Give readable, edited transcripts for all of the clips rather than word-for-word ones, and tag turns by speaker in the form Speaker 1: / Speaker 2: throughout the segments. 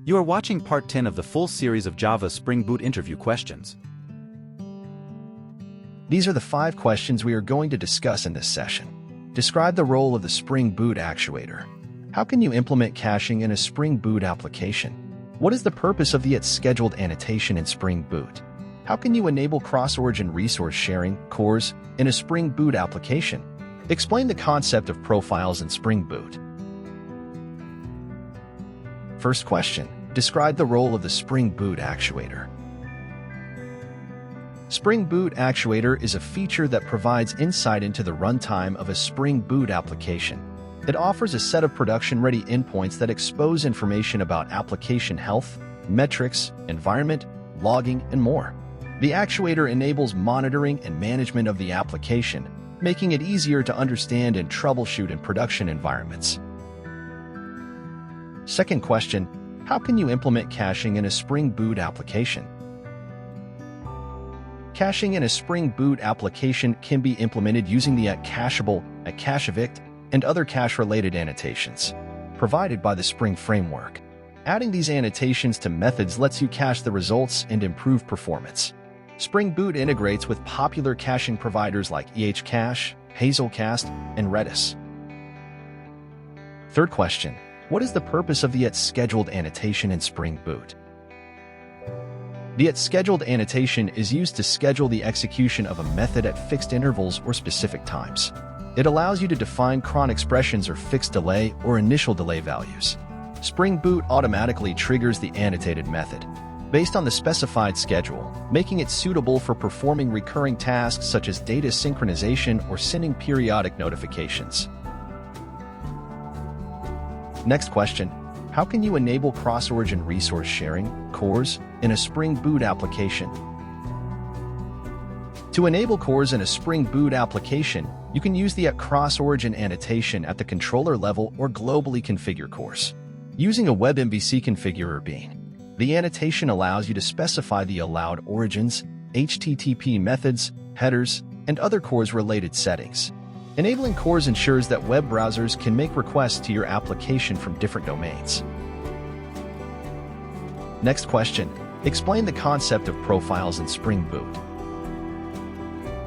Speaker 1: You are watching part 10 of the full series of Java Spring Boot interview questions.
Speaker 2: These are the 5 questions we are going to discuss in this session. Describe the role of the Spring Boot actuator. How can you implement caching in a Spring Boot application? What is the purpose of the scheduled annotation in Spring Boot? How can you enable cross-origin resource sharing, CORS, in a Spring Boot application? Explain the concept of profiles in Spring Boot. First question. Describe the role of the Spring Boot actuator. Spring Boot Actuator is a feature that provides insight into the runtime of a Spring Boot application. It offers a set of production-ready endpoints that expose information about application health, metrics, environment, logging, and more. The actuator enables monitoring and management of the application, making it easier to understand and troubleshoot in production environments. Second question. How can you implement caching in a Spring Boot application? Caching in a Spring Boot application can be implemented using the @cacheable, @cacheevict, and other cache-related annotations provided by the Spring framework. Adding these annotations to methods lets you cache the results and improve performance. Spring Boot integrates with popular caching providers like EHCache, Hazelcast, and Redis. Third question. What is the purpose of the scheduled annotation in Spring Boot? The scheduled annotation is used to schedule the execution of a method at fixed intervals or specific times. It allows you to define cron expressions or fixed delay or initial delay values. Spring Boot automatically triggers the annotated method based on the specified schedule, making it suitable for performing recurring tasks such as data synchronization or sending periodic notifications. Next question. How can you enable cross-origin resource sharing, CORS, in a Spring Boot application? To enable CORS in a Spring Boot application, you can use the cross-origin annotation at the controller level or globally configure CORS. Using a WebMVC configurer bean, the annotation allows you to specify the allowed origins, HTTP methods, headers, and other CORS-related settings. Enabling CORS ensures that web browsers can make requests to your application from different domains. Next question. Explain the concept of profiles in Spring Boot.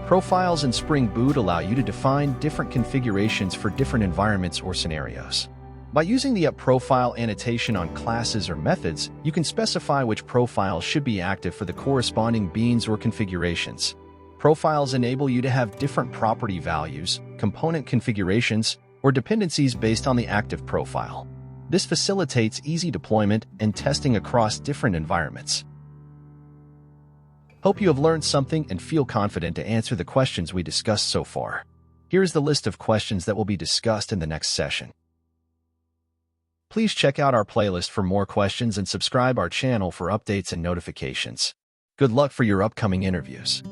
Speaker 2: Profiles in Spring Boot allow you to define different configurations for different environments or scenarios. By using the profile annotation on classes or methods, you can specify which profiles should be active for the corresponding beans or configurations. Profiles enable you to have different property values, component configurations, or dependencies based on the active profile. This facilitates easy deployment and testing across different environments. Hope you have learned something and feel confident to answer the questions we discussed so far. Here is the list of questions that will be discussed in the next session. Please check out our playlist for more questions and subscribe our channel for updates and notifications. Good luck for your upcoming interviews.